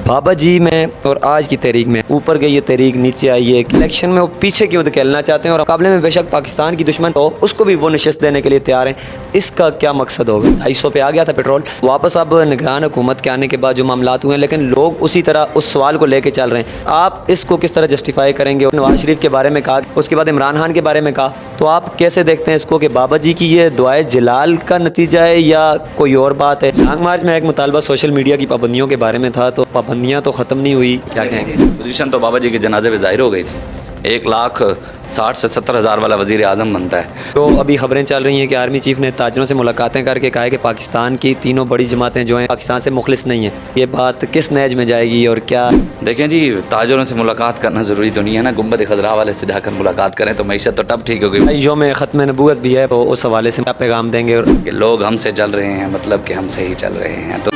بابا جی میں اور آج کی تحریک میں اوپر گئی یہ تحریک نیچے آئی ہے، الیکشن میں وہ پیچھے کیوں دھکیلنا چاہتے ہیں اور مقابلے میں بے شک پاکستان کی دشمن ہو اس کو بھی وہ نشست دینے کے لیے تیار ہیں۔ اس کا کیا مقصد ہوگا؟ 250 پہ آ گیا تھا پیٹرول، واپس اب نگران حکومت کے آنے کے بعد جو معاملات ہوئے ہیں لیکن لوگ اسی طرح اس سوال کو لے کے چل رہے ہیں۔ آپ اس کو کس طرح جسٹیفائی کریں گے؟ نواز شریف کے بارے میں کہا، اس کے بعد عمران خان کے بارے میں کہا، تو آپ کیسے دیکھتے ہیں اس کو کہ بابا جی کی یہ دعائے جلال کا نتیجہ ہے یا کوئی اور بات ہے؟ لانگ مارچ میں ایک مطالبہ سوشل میڈیا کی پابندیوں کے بارے میں تھا، تو پابندیاں تو ختم نہیں ہوئی، کیا کہیں گے؟ پوزیشن تو بابا جی کے جنازے پہ ظاہر ہو گئی تھی۔ 1,60,000 سے 70,000 والا وزیر اعظم بنتا ہے۔ تو ابھی خبریں چل رہی ہیں کہ آرمی چیف نے تاجروں سے ملاقاتیں کر کے کہا ہے کہ پاکستان کی تینوں بڑی جماعتیں جو ہیں پاکستان سے مخلص نہیں ہیں۔ یہ بات کس نہج میں جائے گی اور کیا؟ دیکھیں جی، تاجروں سے ملاقات کرنا ضروری تو نہیں ہے نا، گنبد خضرا والے سے جا کر ملاقات کریں تو معیشت تو تب ٹھیک ہوگی۔ یوم ختم نبوت بھی ہے، تو اس حوالے سے آپ پیغام دیں گے؟ اور کہ لوگ ہم سے چل رہے ہیں، مطلب کہ ہم سے ہی چل رہے ہیں۔ تو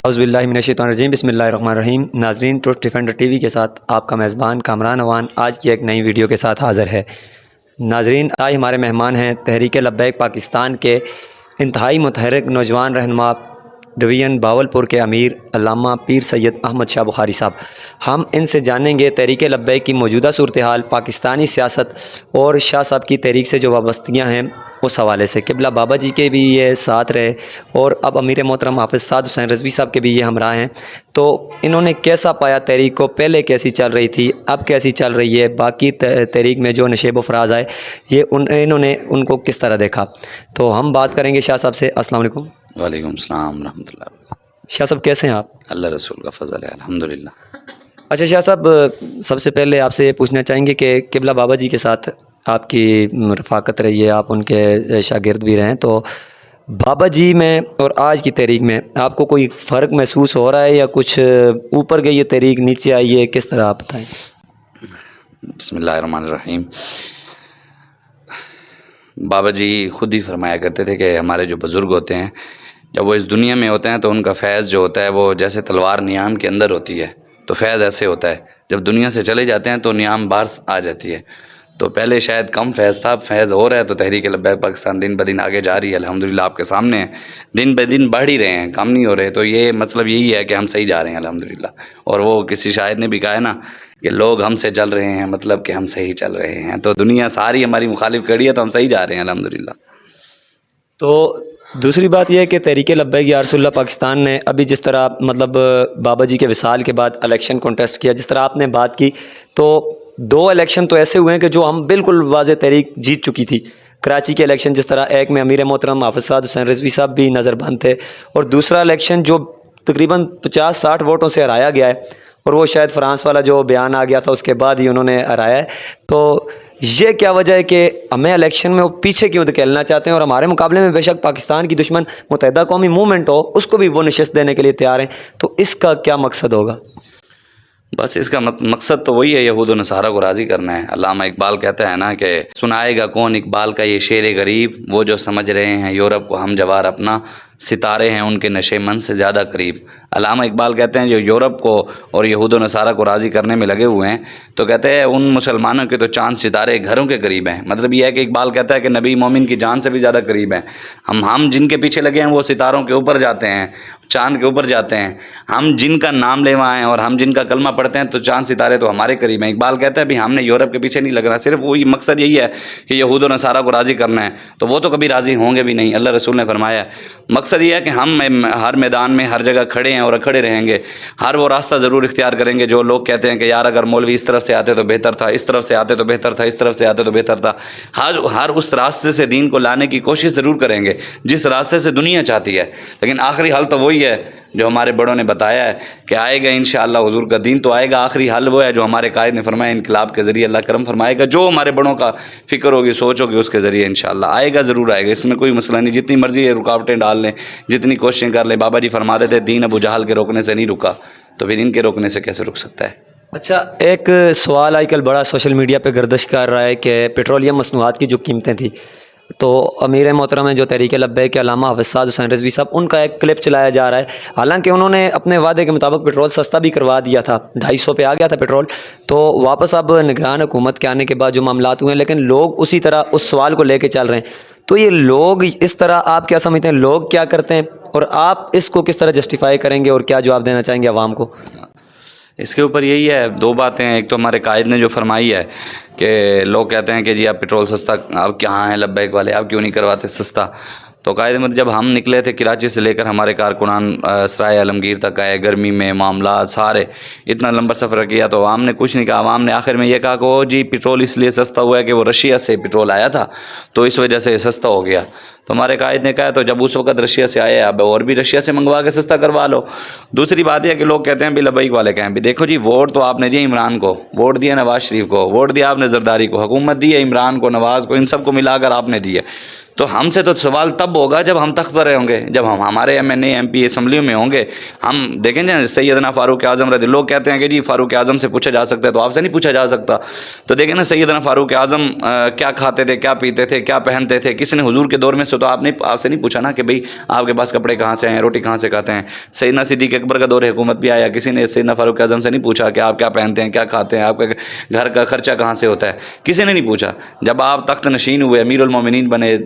اعوذ باللہ من الشیطان الرجیم، بسم اللہ الرحمن الرحیم۔ ناظرین، ٹروتھ ڈیفینڈر ٹی وی کے ساتھ آپ کا میزبان کامران اوان آج کی ایک نئی ویڈیو کے ساتھ حاضر ہے۔ ناظرین، آج ہمارے مہمان ہیں تحریک لبیک پاکستان کے انتہائی متحرک نوجوان رہنما ڈویژن باولپور کے امیر علامہ پیر سید احمد شاہ بخاری صاحب۔ ہم ان سے جانیں گے تحریک لبیک کی موجودہ صورتحال، پاکستانی سیاست اور شاہ صاحب کی تحریک سے جو وابستگیاں ہیں اس حوالے سے۔ قبلہ بابا جی کے بھی یہ ساتھ رہے اور اب امیر محترم حافظ سعد حسین رضوی صاحب کے بھی یہ ہمراہ ہیں، تو انہوں نے کیسا پایا تحریک کو؟ پہلے کیسی چل رہی تھی، اب کیسی چل رہی ہے؟ باقی تحریک میں جو نشیب و فراز آئے یہ انہوں نے ان کو کس طرح دیکھا؟ تو ہم بات کریں گے شاہ صاحب سے۔ السلام علیکم۔ وعلیکم السلام ورحمۃ اللہ۔ شاہ صاحب کیسے ہیں آپ؟ اللہ رسول کا فضل ہے، الحمدللہ۔ اچھا شاہ صاحب، سب سے پہلے آپ سے یہ پوچھنا چاہیں گے کہ قبلہ بابا جی کے ساتھ آپ کی رفاقت رہی ہے، آپ ان کے شاگرد بھی رہے ہیں، تو بابا جی میں اور آج کی تحریک میں آپ کو کوئی فرق محسوس ہو رہا ہے یا کچھ اوپر گئی یہ تحریک نیچے آئی ہے؟ کس طرح آپ بتائیں؟ بسم اللہ الرحمن الرحیم۔ بابا جی خود ہی فرمایا کرتے تھے کہ ہمارے جو بزرگ ہوتے ہیں جب وہ اس دنیا میں ہوتے ہیں تو ان کا فیض جو ہوتا ہے وہ جیسے تلوار نیام کے اندر ہوتی ہے، تو فیض ایسے ہوتا ہے، جب دنیا سے چلے جاتے ہیں تو نیام بار آ جاتی ہے۔ تو پہلے شاید کم فیض تھا، اب فیض ہو رہا ہے، تو تحریک لبیک پاکستان دن بدن آگے جا رہی ہے، الحمدللہ آپ کے سامنے ہے، دن بدن بڑھ ہی رہے ہیں، کم نہیں ہو رہے۔ تو یہ مطلب یہی ہے کہ ہم صحیح جا رہے ہیں الحمدللہ۔ اور وہ کسی شاعر نے بھی کہا ہے نا کہ لوگ ہم سے چل رہے ہیں، مطلب کہ ہم صحیح چل رہے ہیں۔ تو دنیا ساری ہماری مخالف کڑی ہے تو ہم صحیح جا رہے ہیں الحمدللہ۔ تو دوسری بات یہ ہے کہ تحریک لبیک یا رسول اللہ پاکستان نے ابھی جس طرح مطلب بابا جی کے وصال کے بعد الیکشن کنٹیسٹ کیا، جس طرح آپ نے بات کی، تو 2 الیکشن تو ایسے ہوئے ہیں کہ جو ہم بالکل واضح تحریک جیت چکی تھی۔ کراچی کے الیکشن جس طرح ایک میں امیر محترم حافظ سعد حسین رضوی صاحب بھی نظر بند تھے، اور دوسرا الیکشن جو تقریباً 50-60 ووٹوں سے ہرایا گیا ہے، اور وہ شاید فرانس والا جو بیان آ گیا تھا اس کے بعد ہی انہوں نے ہرایا ہے۔ تو یہ کیا وجہ ہے کہ ہمیں الیکشن میں وہ پیچھے کیوں دھکیلنا چاہتے ہیں اور ہمارے مقابلے میں بے شک پاکستان کی دشمن متحدہ قومی موومنٹ ہو اس کو بھی وہ نشست دینے کے لیے تیار ہیں؟ تو اس کا کیا مقصد ہوگا؟ بس اس کا مقصد تو وہی ہے، یہود و نصارہ کو راضی کرنا ہے۔ علامہ اقبال کہتا ہے نا کہ سنائے گا کون اقبال کا یہ شعر غریب، وہ جو سمجھ رہے ہیں یورپ کو ہم جوار اپنا، ستارے ہیں ان کے نشے من سے زیادہ قریب۔ علامہ اقبال کہتے ہیں جو یورپ کو اور یہود و نصارہ کو راضی کرنے میں لگے ہوئے ہیں، تو کہتے ہیں ان مسلمانوں کے تو چاند ستارے گھروں کے قریب ہیں۔ مطلب یہ ہے کہ اقبال کہتا ہے کہ نبی مومن کی جان سے بھی زیادہ قریب ہیں۔ ہم جن کے پیچھے لگے ہیں وہ ستاروں کے اوپر جاتے ہیں، چاند کے اوپر جاتے ہیں۔ ہم جن کا نام لیوا ہیں اور ہم جن کا کلمہ پڑھتے ہیں تو چاند ستارے تو ہمارے قریب ہیں۔ اقبال کہتا ہے بھی ہم نے یورپ کے پیچھے نہیں لگنا، صرف وہی مقصد یہی ہے کہ یہود و نصارہ کو راضی کرنا ہے، تو وہ تو کبھی راضی ہوں گے بھی نہیں۔ اللہ رسول نے فرمایا مقصد یہ ہے کہ ہم ہر میدان میں ہر جگہ کھڑے ہیں اور کھڑے رہیں گے، ہر وہ راستہ ضرور اختیار کریں گے جو لوگ کہتے ہیں کہ یار اگر مولوی اس طرف سے آتے تو بہتر تھا، اس طرف سے آتے تو بہتر تھا، اس طرف سے آتے تو بہتر تھا۔ ہر اس راستے سے دین کو لانے کی کوشش ضرور کریں گے جس راستے سے دنیا چاہتی ہے، لیکن آخری حل تو وہی ہے جو ہمارے بڑوں نے بتایا ہے کہ آئے گا انشاءاللہ حضور کا دین تو آئے گا۔ آخری حل وہ ہے جو ہمارے قائد نے فرمایا، انقلاب کے ذریعے اللہ کرم فرمائے گا، جو ہمارے بڑوں کا فکر ہوگی سوچ ہوگی اس کے ذریعے انشاءاللہ آئے گا، ضرور آئے گا، اس میں کوئی مسئلہ نہیں۔ جتنی مرضی رکاوٹیں ڈال لیں، جتنی کوششیں کر لیں، بابا جی فرماتے تھے دین ابو جہل کے روکنے سے نہیں رکا، تو پھر ان کے روکنے سے کیسے رک سکتا ہے؟ اچھا، ایک سوال آج کل بڑا سوشل میڈیا پہ گردش کر رہا ہے کہ پیٹرولیم مصنوعات کی جو قیمتیں تھیں، تو امیر محترم ہیں جو تحریک لبیک کے علامہ حافظ سعد حسین رضوی صاحب، ان کا ایک کلپ چلایا جا رہا ہے، حالانکہ انہوں نے اپنے وعدے کے مطابق پیٹرول سستا بھی کروا دیا تھا، 250 پہ آ گیا تھا پیٹرول، تو واپس اب نگران حکومت کے آنے کے بعد جو معاملات ہوئے ہیں لیکن لوگ اسی طرح اس سوال کو لے کے چل رہے ہیں۔ تو یہ لوگ اس طرح آپ کیا سمجھتے ہیں لوگ کیا کرتے ہیں اور آپ اس کو کس طرح جسٹیفائی کریں گے اور کیا جواب دینا چاہیں گے عوام کو؟ اس کے اوپر یہی ہے، دو باتیں ہیں۔ ایک تو ہمارے قائد نے جو فرمائی ہے کہ لوگ کہتے ہیں کہ جی آپ پیٹرول سستا، آپ کہاں ہیں لبیک والے، آپ کیوں نہیں کرواتے سستا؟ تو قائد مت جب ہم نکلے تھے کراچی سے لے کر ہمارے کارکنان سرائے عالمگیر تک آئے، گرمی میں معاملات سارے، اتنا لمبا سفر کیا تو عوام نے کچھ نہیں کہا۔ عوام نے آخر میں یہ کہا کہ او جی پیٹرول اس لیے سستا ہوا ہے کہ وہ رشیا سے پیٹرول آیا تھا تو اس وجہ سے سستا ہو گیا۔ تو ہمارے قائد نے کہا تو جب اس وقت رشیا سے آئے اب اور بھی رشیا سے منگوا کے سستا کروا لو۔ دوسری بات یہ ہے کہ لوگ کہتے ہیں بھی لبیک والے کہیں بھی دیکھو جی ووٹ تو آپ نے دیا عمران کو، ووٹ دیا نواز شریف کو، ووٹ دیا آپ نے زرداری کو، حکومت دی ہے عمران کو، نواز کو، ان سب کو ملا کر آپ نے دی ہے۔ تو ہم سے تو سوال تب ہوگا جب ہم تخت پر ہوں گے، جب ہم ہمارے M N A M P اسمبلیوں میں ہوں گے۔ ہم دیکھیں نا سیدنا فاروق اعظم رضی، لوگ کہتے ہیں کہ جی فاروق اعظم سے پوچھا جا سکتا ہے تو آپ سے نہیں پوچھا جا سکتا۔ تو دیکھیں نا سیدنا فاروق اعظم کیا کھاتے تھے، کیا پیتے تھے، کیا پہنتے تھے، کسی نے حضور کے دور میں سے تو آپ سے نہیں پوچھا نا کہ بھئی آپ کے پاس کپڑے کہاں سے ہیں، روٹی کہاں سے کھاتے ہیں۔ سیدنا صدیق اکبر کا دور حکومت بھی آیا، کسی نے سیدنا فاروق اعظم سے نہیں پوچھا کہ آپ کیا پہنتے ہیں، کیا کھاتے ہیں، آپ کے گھر کا خرچہ کہاں سے ہوتا ہے، کسی نے نہیں پوچھا۔ جب آپ تخت نشین ہوئے، امیر المومنین بنے،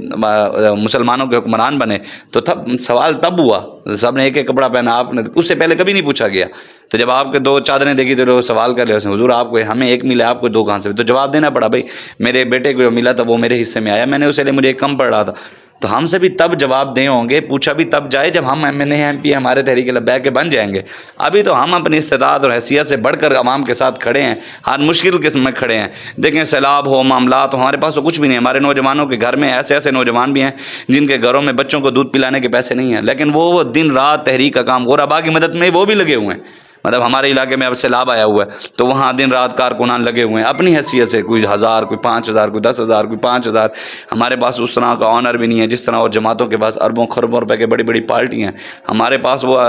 مسلمانوں کے حکمران بنے، تو سوال تب ہوا، سب نے ایک ایک کپڑا پہنا، آپ نے اس سے پہلے کبھی نہیں پوچھا گیا۔ تو جب آپ کے دو چادریں دیکھی تو لوگ سوال کر رہے ہیں حضور آپ کو ہمیں ایک ملا، آپ کو دو کہاں سے؟ تو جواب دینا پڑا بھائی میرے بیٹے کو جو ملا تھا وہ میرے حصے میں آیا، میں نے اسے لیے مجھے ایک کم پڑ رہا تھا۔ تو ہم سے بھی تب جواب دے ہوں گے، پوچھا بھی تب جائے جب ہم M N A M P ہمارے تحریک لبیک کے بن جائیں گے۔ ابھی تو ہم اپنی استطاعت اور حیثیت سے بڑھ کر عوام کے ساتھ کھڑے ہیں، ہر مشکل قسم میں کھڑے ہیں۔ دیکھیں سیلاب ہو، معاملات ہو، ہمارے پاس تو کچھ بھی نہیں ہے۔ ہمارے نوجوانوں کے گھر میں ایسے نوجوان بھی ہیں جن کے گھروں میں بچوں کو دودھ پلانے کے پیسے نہیں ہیں، لیکن وہ دن رات تحریک کا کام، غربا کی مدد میں وہ بھی لگے ہوئے ہیں۔ مطلب ہمارے علاقے میں اب سیلاب آیا ہوا ہے تو وہاں دن رات کارکنان لگے ہوئے ہیں اپنی حیثیت سے، کوئی 1000، کوئی 5000، کوئی 10,000، کوئی 5000۔ ہمارے پاس اس طرح کا آنر بھی نہیں ہے جس طرح اور جماعتوں کے پاس اربوں خربوں روپے کے بڑی بڑی پارٹی ہیں۔ ہمارے پاس وہ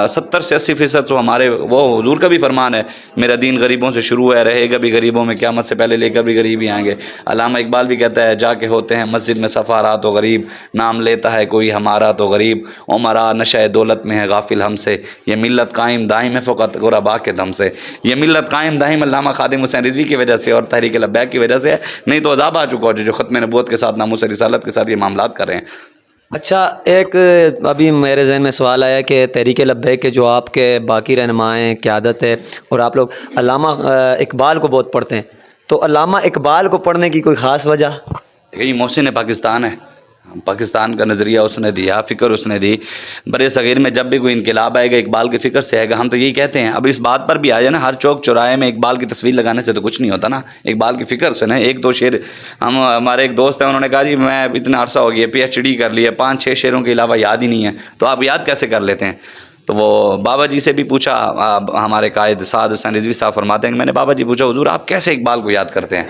70 سے 80% تو ہمارے، وہ حضور کا بھی فرمان ہے میرا دین غریبوں سے شروع ہے، رہے گا بھی غریبوں میں، قیامت سے پہلے لے کر بھی غریب ہی آئیں گے۔ علامہ اقبال بھی کہتا ہے جا کے ہوتے ہیں مسجد میں صفارا تو غریب، نام لیتا ہے کوئی ہمارا تو غریب، عمرا نشہ دولت میں ہے غافل ہم سے، یہ ملت قائم دائم ہے فقط غربا کے دم سے۔ یہ ملت قائم دائم علامہ خادم حسین رضوی کی وجہ سے اور تحریک لبیک کی وجہ سے ہے، نہیں تو عذاب آ چکا جو ختم نبوت کے ساتھ ناموس رسالت کے ساتھ یہ معاملات کر رہے ہیں۔ اچھا، ایک ابھی میرے ذہن میں سوال آیا کہ تحریک لبیک کے جو آپ کے باقی رہنما ہیں، قیادت ہے، اور آپ لوگ علامہ اقبال کو بہت پڑھتے ہیں، تو علامہ اقبال کو پڑھنے کی کوئی خاص وجہ؟ یہ محسن پاکستان ہے، پاکستان کا نظریہ اس نے دیا، فکر اس نے دی۔ برِ صغیر میں جب بھی کوئی انقلاب آئے گا اقبال کی فکر سے آئے گا، ہم تو یہی کہتے ہیں۔ اب اس بات پر بھی آ جائے نا، ہر چوک چوراہے میں اقبال کی تصویر لگانے سے تو کچھ نہیں ہوتا نا، اقبال کی فکر سے نا ایک دو شعر۔ ہمارے ایک دوست ہیں، انہوں نے کہا جی میں اتنا عرصہ ہو گیا PhD کر لی ہے، 5-6 شعروں کے علاوہ یاد ہی نہیں ہے، تو آپ یاد کیسے کر لیتے ہیں؟ تو وہ بابا جی سے بھی پوچھا، ہمارے قائد سعد حسین رضوی صاحب فرماتے ہیں کہ میں نے بابا جی پوچھا حضور آپ کیسے اقبال کو یاد کرتے ہیں؟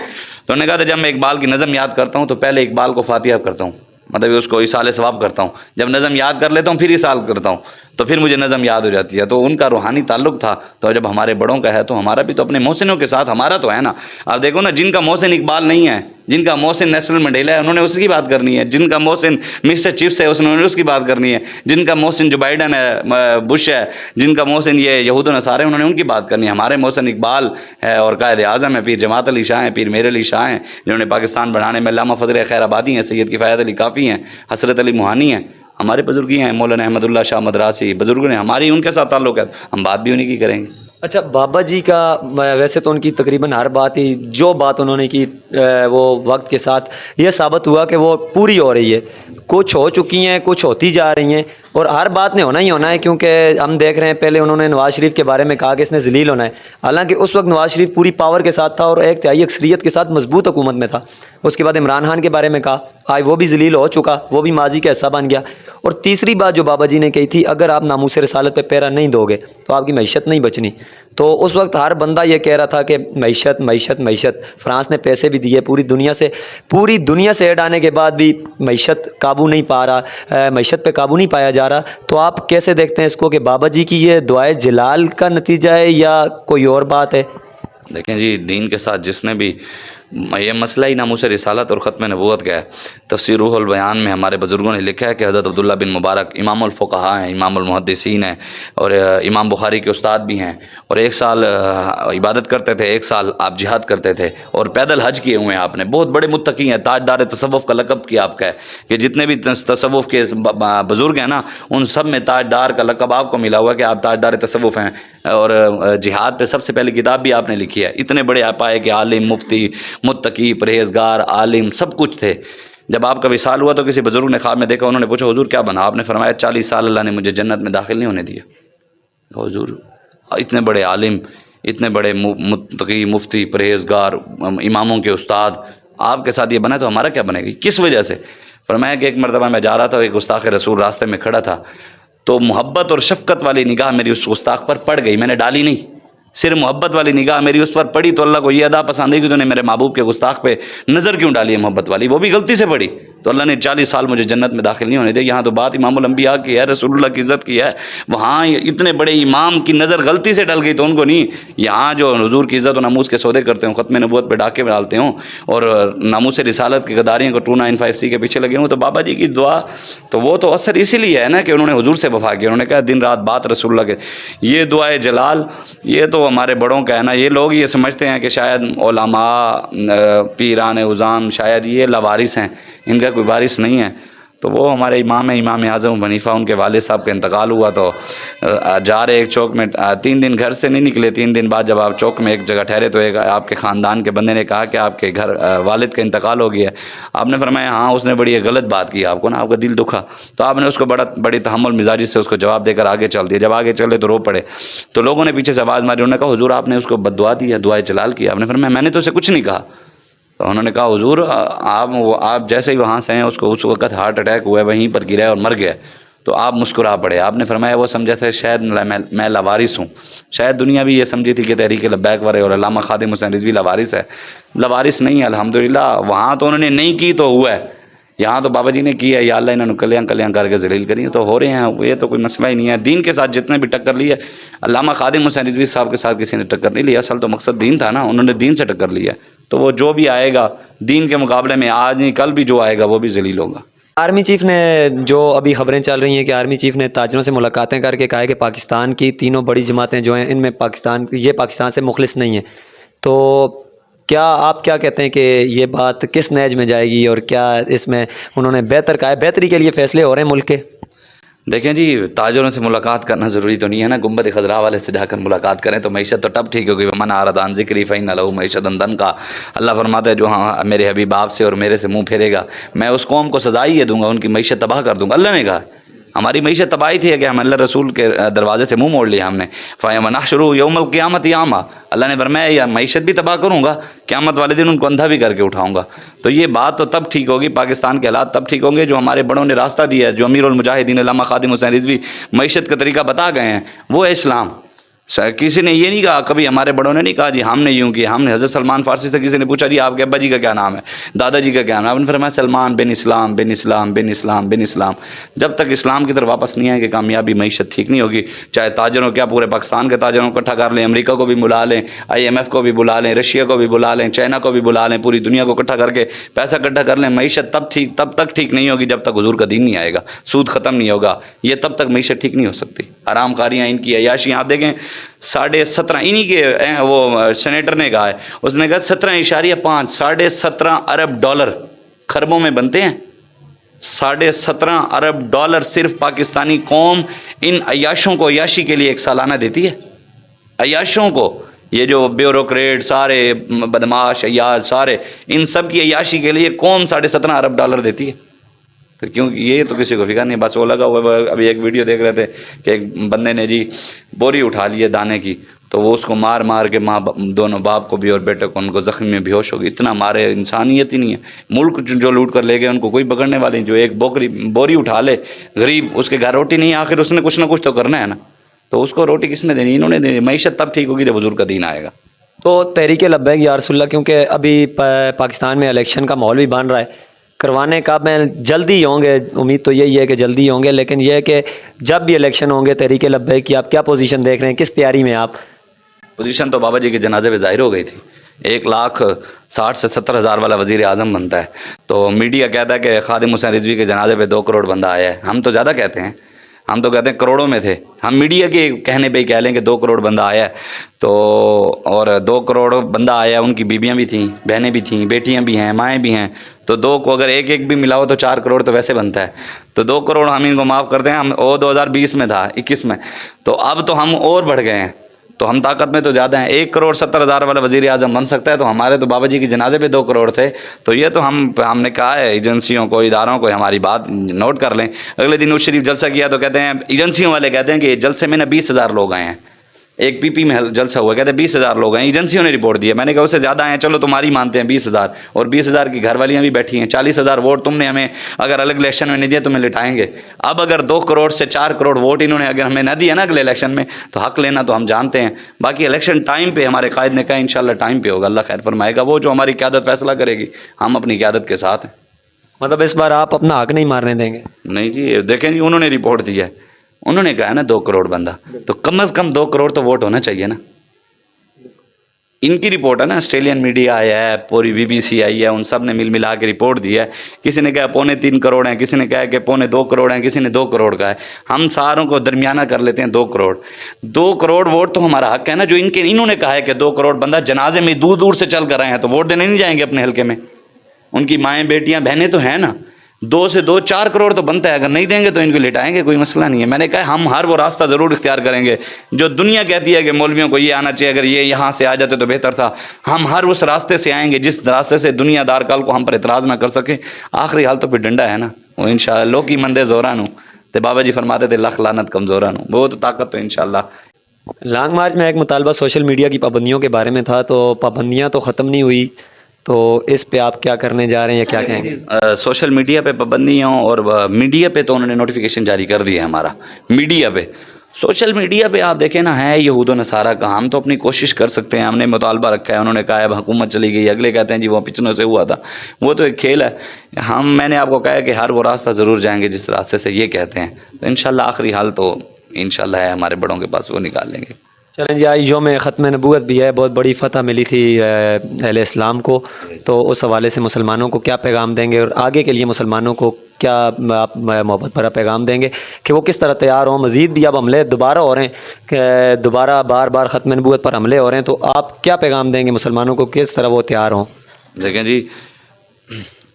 تو انہوں نے کہا تھا جب میں اقبال کی نظم یاد کرتا ہوں تو پہلے اقبال کو فاتحہ کرتا ہوں، مطلب اس کو ایصال ثواب کرتا ہوں، جب نظم یاد کر لیتا ہوں پھر ایصال کرتا ہوں، تو پھر مجھے نظم یاد ہو جاتی ہے۔ تو ان کا روحانی تعلق تھا، تو جب ہمارے بڑوں کا ہے تو ہمارا بھی تو اپنے محسنوں کے ساتھ ہمارا تو ہے نا۔ آپ دیکھو نا، جن کا محسن اقبال نہیں ہے، جن کا محسن نیلسن منڈیلا ہے انہوں نے اس کی بات کرنی ہے، جن کا محسن مسٹر چپس ہے انہوں نے اس کی بات کرنی ہے، جن کا محسن جو بائیڈن ہے، بش ہے، جن کا محسن یہ یہود و نصارے انہوں نے ان کی بات کرنی ہے۔ ہمارے محسن اقبال ہے اور قائد اعظم ہے، پیر جماعت علی شاہ ہیں، پیر میر علی شاہ ہیں، جنہوں نے پاکستان بنانے میں علامہ فضل خیر آبادی ہیں، سید کفایت علی کافی ہیں، حسرت علی موہانی ہیں، ہمارے بزرگی ہیں، مولانا احمد اللہ شاہ مدراسی بزرگ نے، ہماری ان کے ساتھ تعلق ہے، ہم بات بھی انہیں کی کریں گے۔ اچھا، بابا جی کا ویسے تو ان کی تقریباً ہر بات ہی، جو بات انہوں نے کی وہ وقت کے ساتھ یہ ثابت ہوا کہ وہ پوری ہو رہی ہے، کچھ ہو چکی ہیں، کچھ ہوتی جا رہی ہیں، اور ہر بات نے ہونا ہی ہونا ہے، کیونکہ ہم دیکھ رہے ہیں پہلے انہوں نے نواز شریف کے بارے میں کہا کہ اس نے ذلیل ہونا ہے، حالانکہ اس وقت نواز شریف پوری پاور کے ساتھ تھا اور ایک تہائی اکثریت کے ساتھ مضبوط حکومت میں تھا۔ اس کے بعد عمران خان کے بارے میں کہا، آج وہ بھی ذلیل ہو چکا، وہ بھی ماضی کا حصہ بن گیا۔ اور تیسری بات جو بابا جی نے کہی تھی، اگر آپ ناموس رسالت پہ پیرا نہیں دو گے تو آپ کی معیشت نہیں بچنی۔ تو اس وقت ہر بندہ یہ کہہ رہا تھا کہ معیشت معیشت معیشت، فرانس نے پیسے بھی دیے پوری دنیا سے ایڈ آنے کے بعد بھی معیشت قابو نہیں پا رہا، معیشت پہ قابو نہیں پایا جا رہا۔ تو آپ کیسے دیکھتے ہیں اس کو کہ بابا جی کی یہ دعائے جلال کا نتیجہ ہے یا کوئی اور بات ہے؟ دیکھیں جی، دین کے ساتھ جس نے بھی یہ مسئلہ ہی ناموس رسالت اور ختم نبوت کا ہے۔ تفسیر روح البیان میں ہمارے بزرگوں نے لکھا ہے کہ حضرت عبداللہ بن مبارک امام الفقہاء ہیں، امام المحدثین ہیں، اور امام بخاری کے استاد بھی ہیں، اور 1 سال عبادت کرتے تھے، 1 سال آپ جہاد کرتے تھے، اور پیدل حج کیے ہوئے ہیں آپ نے، بہت بڑے متقی ہیں، تاجدار تصوف کا لقب کیا آپ کا ہے کہ جتنے بھی تصوف کے بزرگ ہیں نا ان سب میں تاجدار کا لقب آپ کو ملا ہوا ہے کہ آپ تاجدار تصوف ہیں، اور جہاد پہ سب سے پہلے کتاب بھی آپ نے لکھی ہے۔ اتنے بڑے آپ آئے کہ عالم، مفتی، متقی، پرہیزگار، عالم، سب کچھ تھے۔ جب آپ کا وصال ہوا تو کسی بزرگ نے خواب میں دیکھا، انہوں نے پوچھا حضور کیا بنا؟ آپ نے فرمایا 40 سال اللہ نے مجھے جنت میں داخل نہیں ہونے دیا۔ حضور اتنے بڑے عالم، اتنے بڑے متقی، مفتی، پرہیزگار، اماموں کے استاد، آپ کے ساتھ یہ بنا تو ہمارا کیا بنے گی؟ کس وجہ سے؟ فرمایا کہ ایک مرتبہ میں جا رہا تھا، ایک گستاخ رسول راستے میں کھڑا تھا، تو محبت اور شفقت والی نگاہ میری اس گستاخ پر پڑ گئی، میں نے ڈالی نہیں، صرف محبت والی نگاہ میری اس پر پڑی، تو اللہ کو یہ ادا پسند ہے کہ تو نے میرے محبوب کے گستاخ پہ نظر کیوں ڈالی ہے محبت والی، وہ بھی غلطی سے پڑی، تو اللہ نے 40 سال مجھے جنت میں داخل نہیں ہونے دیا۔ یہاں تو بات امام الانبیاء کی ہے، رسول اللہ کی عزت کی ہے، وہاں اتنے بڑے امام کی نظر غلطی سے ڈل گئی تو ان کو نہیں، یہاں جو حضور کی عزت و ناموس کے سودے کرتے ہوں، ختم نبوت پہ ڈاکے ڈالتے ہوں، اور ناموس رسالت کی غداریوں کو 295C کے پیچھے لگے ہوں، تو بابا جی کی دعا تو وہ تو اثر اسی لیے ہے نا کہ انہوں نے حضور سے وفا کیا، انہوں نے کہا دن رات بات رسول اللہ کے، یہ دعائے جلال یہ تو ہمارے بڑوں کا ہے نا۔ یہ لوگ یہ سمجھتے ہیں کہ شاید علماء، پیران عظام شاید یہ لاوارث ہیں، ان کا کوئی وارث نہیں ہے، تو وہ ہمارے امام ہیں، امام اعظم ابو حنیفہ، ان کے والد صاحب کا انتقال ہوا تو جا رہے ایک چوک میں 3 دن گھر سے نہیں نکلے، 3 دن بعد جب آپ چوک میں ایک جگہ ٹھہرے تو ایک آپ کے خاندان کے بندے نے کہا کہ آپ کے گھر والد کا انتقال ہو گیا ہے۔ آپ نے فرمایا ہاں، اس نے بڑی غلط بات کی آپ کو نا، آپ کا دل دکھا، تو آپ نے اس کو بڑی تحمل مزاجی سے اس کو جواب دے کر آگے چل دیا۔ جب آگے چلے تو رو پڑے، تو لوگوں نے پیچھے سے آواز ماری، انہوں نے کہا حضور آپ نے اس کو بد دعا دی ہے، دعائے جلال کی۔ آپ نے فرمایا میں نے تو اسے کچھ نہیں کہا۔ تو انہوں نے کہا حضور آپ جیسے ہی وہاں سے ہیں اس کو اس وقت ہارٹ اٹیک ہوا ہے، وہیں پر گرا ہے اور مر گیا، تو آپ مسکرا پڑے۔ آپ نے فرمایا وہ سمجھا تھا شاید میں لاوارث ہوں، شاید دنیا بھی یہ سمجھی تھی کہ تحریک لبیک والے اور علامہ خادم حسین رضوی لاوارث ہے، لاوارث نہیں ہے الحمدللہ۔ وہاں تو انہوں نے نہیں کی تو ہوا ہے، یہاں تو بابا جی نے کی ہے، یا اللہ انہوں نے کلیاں کر کے ذلیل کری تو ہو رہے ہیں، یہ تو کوئی مسئلہ ہی نہیں ہے۔ دین کے ساتھ جتنے بھی ٹکر لی ہے، علامہ خادم حسین رضوی صاحب کے ساتھ کسی نے ٹکر نہیں لی، اصل تو مقصد دین تھا نا، انہوں نے دین سے ٹکر لی ہے، تو وہ جو بھی آئے گا دین کے مقابلے میں آج نہیں کل بھی جو آئے گا وہ بھی ذلیل ہوگا۔ آرمی چیف نے جو ابھی خبریں چل رہی ہیں کہ آرمی چیف نے تاجروں سے ملاقاتیں کر کے کہا ہے کہ پاکستان کی تینوں بڑی جماعتیں جو ہیں ان میں پاکستان سے مخلص نہیں ہیں، تو کیا آپ کیا کہتے ہیں کہ یہ بات کس نہج میں جائے گی، اور کیا اس میں انہوں نے بہتر کہا ہے، بہتری کے لیے فیصلے ہو رہے ہیں ملک کے؟ دیکھیں جی، تاجروں سے ملاقات کرنا ضروری تو نہیں ہے نا، گنبد خضراء والے سے جا کر ملاقات کریں تو معیشت تو تب ٹھیک ہوگی۔ ومن اعرض عن ذکری فإن لہ معیشۃ ضنکا، اللہ فرماتا ہے جو میرے حبیب آپ سے اور میرے سے منہ پھیرے گا میں اس قوم کو سزا ہی یہ دوں گا، ان کی معیشت تباہ کر دوں گا۔ اللہ نے کہا ہماری معیشت تباہی تھی کہ ہم اللہ رسول کے دروازے سے منہ موڑ لیا ہم نے۔ فَنَحْشُرُهُ يَوْمَ الْقِيَامَةِ أَعْمَىٰ، اللہ نے فرمایا یہ معیشت بھی تباہ کروں گا، قیامت والے دن ان کو اندھا بھی کر کے اٹھاؤں گا۔ تو یہ بات تو تب ٹھیک ہوگی، پاکستان کے حالات تب ٹھیک ہوں گے جو ہمارے بڑوں نے راستہ دیا ہے، جو امیر المجاہدین علامہ خادم حسین رضوی معیشت کا طریقہ بتا گئے ہیں، وہ ہے اسلام۔ کسی نے یہ نہیں کہا، کبھی ہمارے بڑوں نے نہیں کہا جی ہم نے یوں کیا، ہم نے حضرت سلمان فارسی سے کسی نے پوچھا جی آپ کے ابا جی کا کیا نام ہے، دادا جی کا کیا نام ہے، آپ نے فرمایا سلمان بن اسلام بن اسلام بن اسلام بن اسلام۔ جب تک اسلام کی طرف واپس نہیں آئیں گے کامیابی معیشت ٹھیک نہیں ہوگی، چاہے تاجروں کیا پورے پاکستان کے تاجروں کو اکٹھا کر لیں، امریکہ کو بھی بلا لیں، IMF کو بھی بلا لیں، رشیا کو بھی بلا لیں، چائنا کو بھی بلا لیں، پوری دنیا کو اکٹھا کر کے پیسہ اکٹھا کر لیں، معیشت تب تک ٹھیک نہیں ہوگی جب تک حضور کا دین نہیں آئے گا، سود ختم نہیں ہوگا، یہ تب تک معیشت ٹھیک نہیں ہو سکتی۔ حرام کاریاں ان کی عیاشیاں آپ دیکھیں 17.5 انہی کے وہ سینیٹر نے کہا ہے، اس نے کہا 17.5 17.5 ارب ڈالر خربوں میں بنتے ہیں، 17.5 ارب ڈالر صرف پاکستانی قوم ان عیاشوں کو عیاشی کے لیے ایک سالانہ دیتی ہے۔ عیاشوں کو، یہ جو بیوروکریٹ سارے بدماش عیاش سارے، ان سب کی عیاشی کے لیے قوم 17.5 ارب ڈالر دیتی ہے۔ تو کیونکہ یہ تو کسی کو فکر نہیں، بس وہ لگا ہوا۔ ابھی ایک ویڈیو دیکھ رہے تھے کہ ایک بندے نے جی بوری اٹھا لی ہے دانے کی، تو وہ اس کو مار کے دونوں باپ کو بھی اور بیٹے کو ان کو زخمی میں بیہوش ہو گئی، اتنا مارے، انسانیت ہی نہیں ہے۔ ملک جو لوٹ کر لے گئے ان کو کوئی پکڑنے والے نہیں، جو ایک بوری اٹھا لے غریب، اس کے گھر روٹی نہیں، آخر اس نے کچھ نہ کچھ تو کرنا ہے نا، تو اس کو روٹی کس نے دینی؟ انہوں نے دینی۔ معیشت تب ٹھیک ہوگی جب حضور کا دین آئے گا۔ تو تحریک لبیک یا رسول اللہ، کیونکہ ابھی پاکستان میں الیکشن کا ماحول بھی بن رہا ہے، کروانے کا میں جلدی ہوں گے، امید تو یہی ہے کہ جلدی ہوں گے، لیکن یہ ہے کہ جب بھی الیکشن ہوں گے تحریک لبیک کی آپ کیا پوزیشن دیکھ رہے ہیں، کس تیاری میں آپ؟ پوزیشن تو بابا جی کے جنازے پہ ظاہر ہو گئی تھی 1,60,000 سے 70,000 والا وزیر اعظم بنتا ہے. تو میڈیا کہتا ہے کہ خادم حسین رضوی کے جنازے پہ 2 کروڑ بندہ آیا ہے. ہم تو زیادہ کہتے ہیں, ہم تو کہتے ہیں کروڑوں میں تھے. ہم میڈیا کے کہنے پہ ہی کہہ لیں کہ 2 کروڑ بندہ آیا ہے. تو اور 2 کروڑ بندہ آیا, ان کی بیویاں بھی تھیں, بہنیں بھی تھیں, بیٹیاں بھی ہیں, مائیں بھی ہیں. تو 2 کو اگر ایک ایک بھی ملاؤ تو 4 کروڑ تو ویسے بنتا ہے. تو 2 کروڑ ہم ان کو معاف کرتے ہیں. ہم 2020 میں تھا, 21 میں, تو اب تو ہم اور بڑھ گئے ہیں. تو ہم طاقت میں تو زیادہ ہیں. 1,70,000 والا وزیر اعظم بن سکتا ہے. تو ہمارے تو بابا جی کی جنازے پہ 2 کروڑ تھے. تو یہ تو ہم نے کہا ہے ایجنسیوں کو, اداروں کو, ہماری بات نوٹ کر لیں. اگلے دن نواز شریف جلسہ کیا تو کہتے ہیں, ایجنسیوں والے کہتے ہیں کہ جلسے میں 20,000 لوگ آئے ہیں. ایک پی پی میں جلسہ ہوا, کہتے ہیں 20,000 لوگ ہیں. ایجنسیوں نے رپورٹ دیا. میں نے کہا اس سے زیادہ ہیں, چلو تمہاری مانتے ہیں 20,000, اور 20,000 کی گھر والیاں بھی بیٹھی ہیں. 40,000 ووٹ تم نے ہمیں اگر الگ الیکشن میں نہیں دیا تمہیں لٹائیں گے. اب اگر 2 کروڑ سے 4 کروڑ ووٹ انہوں نے اگر ہمیں نہ دیا نا اگلے الیکشن میں, تو حق لینا تو ہم جانتے ہیں. باقی الیکشن ٹائم پہ ہمارے قائد نے کہا انشاءاللہ ٹائم پہ ہوگا, اللہ خیر فرمائے گا. وہ جو ہماری قیادت فیصلہ کرے گی, ہم اپنی قیادت کے ساتھ ہیں. مطلب اس بار آپ اپنا حق نہیں مارنے دیں گے؟ نہیں جی, دیکھیں جی, انہوں نے رپورٹ دیا ہے, انہوں نے کہا ہے نا 2 کروڑ بندہ, تو کم از کم 2 کروڑ تو ووٹ ہونا چاہیے نا. ان کی رپورٹ ہے نا, آسٹریلین میڈیا آیا ہے, پوری BBC آئی ہے, ان سب نے ملا کے رپورٹ دی ہے. کسی نے کہا 3.25 کروڑ ہیں, کسی نے کہا کہ 2.25 کروڑ ہیں, کسی نے 2 کروڑ کا ہے. ہم ساروں کو درمیانہ کر لیتے ہیں 2 کروڑ. 2 کروڑ ووٹ تو ہمارا حق ہے نا. جو انہوں نے کہا ہے کہ 2 کروڑ بندہ جنازے میں دور دور سے چل کر آئے ہیں, تو ووٹ دینے نہیں جائیں گے اپنے حلقے میں. ان کی مائیں, بیٹیاں, بہنیں تو ہیں نا. 2 سے 2 4 کروڑ تو بنتا ہے. اگر نہیں دیں گے تو ان کو لٹائیں گے, کوئی مسئلہ نہیں ہے. میں نے کہا ہم ہر وہ راستہ ضرور اختیار کریں گے جو دنیا کہتی ہے کہ مولویوں کو یہ آنا چاہیے, اگر یہ یہاں سے آ جاتے تو بہتر تھا. ہم ہر اس راستے سے آئیں گے جس راستے سے دنیا دار کل کو ہم پر اعتراض نہ کر سکے. آخری حال تو پھر ڈنڈا ہے نا, وہ انشاءاللہ لو کی مندے زورانو تے بابا جی فرماتے تھے لکھ لعنت کمزورانو, وہ تو طاقت تو انشاءاللہ. لانگ مارچ میں ایک مطالبہ سوشل میڈیا کی پابندیوں کے بارے میں تھا, تو پابندیاں تو ختم نہیں ہوئی, تو اس پہ آپ کیا کرنے جا رہے ہیں یا کیا کہیں گے؟ سوشل میڈیا پہ پابندیوں اور میڈیا پہ تو انہوں نے نوٹیفیکیشن جاری کر دی ہے ہمارا. میڈیا پہ, سوشل میڈیا پہ آپ دیکھیں نا, ہے یہود و نصارہ کا. ہم تو اپنی کوشش کر سکتے ہیں, ہم نے مطالبہ رکھا ہے. انہوں نے کہا ہے اب حکومت چلی گئی, اگلے کہتے ہیں جی وہ پچھلوں سے ہوا تھا. وہ تو ایک کھیل ہے. میں نے آپ کو کہا ہے کہ ہر وہ راستہ ضرور جائیں گے جس راستے سے یہ کہتے ہیں. تو انشاءاللہ آخری حال تو انشاءاللہ ہے ہمارے بڑوں کے پاس, وہ نکال لیں گے. چلیں جی, آج یوم ختم نبوت بھی ہے, بہت بڑی فتح ملی تھی اہل اسلام کو, تو اس حوالے سے مسلمانوں کو کیا پیغام دیں گے, اور آگے کے لیے مسلمانوں کو کیا آپ محبت بھرا پیغام دیں گے کہ وہ کس طرح تیار ہوں؟ مزید بھی اب حملے دوبارہ ہو رہے ہیں, کہ دوبارہ بار بار ختم نبوت پر حملے ہو رہے ہیں, تو آپ کیا پیغام دیں گے مسلمانوں کو, کس طرح وہ تیار ہوں؟ دیکھیں جی,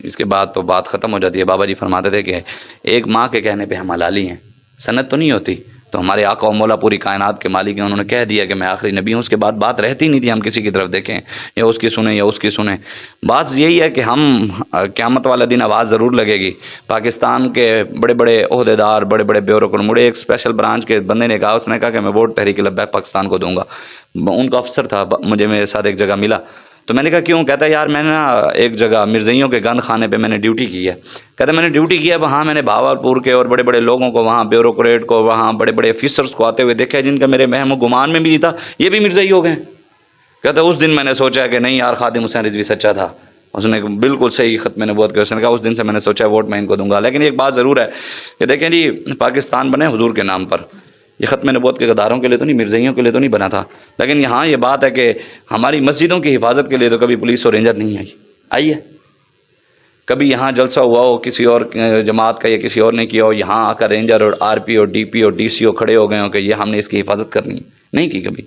اس کے بعد تو بات ختم ہو جاتی ہے. بابا جی فرماتے تھے کہ ایک ماں کے کہنے پہ ہم حلالی ہیں, سند تو نہیں ہوتی. تو ہمارے آقا و مولا پوری کائنات کے مالک ہیں, انہوں نے کہہ دیا کہ میں آخری نبی ہوں. اس کے بعد بات رہتی نہیں تھی ہم کسی کی طرف دیکھیں یا اس کی سنیں یا اس کی سنیں. بات یہی ہے کہ ہم قیامت والا دن آواز ضرور لگے گی. پاکستان کے بڑے بڑے عہدیدار, بڑے بڑے بیوروکریٹ, مجھے ایک اسپیشل برانچ کے بندے نے کہا, اس نے کہا کہ میں ووٹ تحریک لبیک پاکستان کو دوں گا. ان کا افسر تھا, مجھے میرے ساتھ ایک جگہ ملا. تو میں نے کہا کیوں؟ کہتا ہے یار میں نے نا ایک جگہ مرزائیوں کے گند خانے پہ میں نے ڈیوٹی کی ہے. کہتا ہے میں نے ڈیوٹی کیا, وہاں میں نے بھاولپور کے اور بڑے بڑے لوگوں کو, وہاں بیوروکریٹ کو, وہاں بڑے بڑے آفیسرس کو آتے ہوئے دیکھا, جن کا میرے وہم و گمان میں بھی نہیں تھا یہ بھی مرزائی ہو گئے. کہتا ہے اس دن میں نے سوچا کہ نہیں یار, خادم حسین رضوی سچا تھا, اس نے بالکل صحیح ختم نبوت کیا. اس نے کہا اس دن سے میں نے سوچا ووٹ میں ان کو دوں گا. لیکن ایک بات ضرور ہے کہ دیکھیں جی, پاکستان بنے حضور کے نام پر, یہ ختم نبوت کے غداروں کے لیے تو نہیں, مرزائیوں کے لیے تو نہیں بنا تھا. لیکن یہاں یہ بات ہے کہ ہماری مسجدوں کی حفاظت کے لیے تو کبھی پولیس اور رینجر نہیں آئی ہے. کبھی یہاں جلسہ ہوا ہو کسی اور جماعت کا یا کسی اور نے کیا ہو, یہاں آ کر رینجر اور RP اور DP اور DC کھڑے ہو گئے ہوں کہ یہ ہم نے اس کی حفاظت کرنی, نہیں کی کبھی.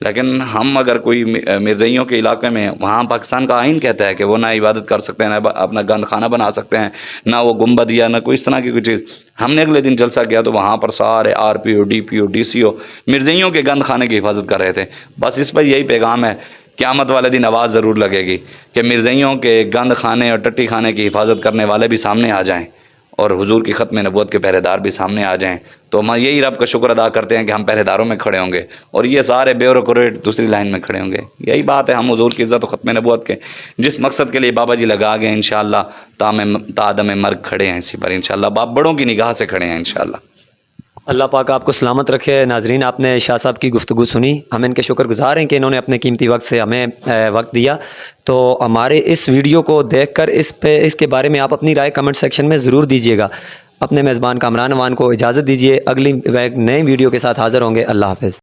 لیکن ہم اگر کوئی مرزائیوں کے علاقے میں, وہاں پاکستان کا آئین کہتا ہے کہ وہ نہ عبادت کر سکتے ہیں, نہ اپنا گند خانہ بنا سکتے ہیں, نہ وہ گنبد یا نہ کوئی اس طرح کی کوئی چیز. ہم نے اگلے دن جلسہ کیا تو وہاں پر سارے RP اور DP اور DC مرزائیوں کے گند خانے کی حفاظت کر رہے تھے. بس اس پر یہی پیغام ہے, قیامت والے دن آواز ضرور لگے گی کہ مرزائیوں کے گند خانے اور ٹٹی خانے کی حفاظت کرنے والے بھی سامنے آ جائیں, اور حضور کی ختم نبوت کے پہرے دار بھی سامنے آ جائیں. تو ہم یہی رب کا شکر ادا کرتے ہیں کہ ہم پہرے داروں میں کھڑے ہوں گے, اور یہ سارے بیوروکریٹ دوسری لائن میں کھڑے ہوں گے. یہی بات ہے, ہم حضور کی عزت و ختم نبوت کے جس مقصد کے لیے بابا جی لگا گئے, انشاءاللہ تا عدم مرگ کھڑے ہیں اسی پر, انشاءاللہ باپ بڑوں کی نگاہ سے کھڑے ہیں انشاءاللہ. اللہ پاک آپ کو سلامت رکھے. ناظرین, آپ نے شاہ صاحب کی گفتگو سنی, ہم ان کے شکر گزار ہیں کہ انہوں نے اپنے قیمتی وقت سے ہمیں وقت دیا. تو ہمارے اس ویڈیو کو دیکھ کر اس کے بارے میں آپ اپنی رائے کمنٹ سیکشن میں ضرور دیجیے گا. اپنے میزبان کامران نوان کو اجازت دیجیے, اگلی نئے ویڈیو کے ساتھ حاضر ہوں گے. اللہ حافظ.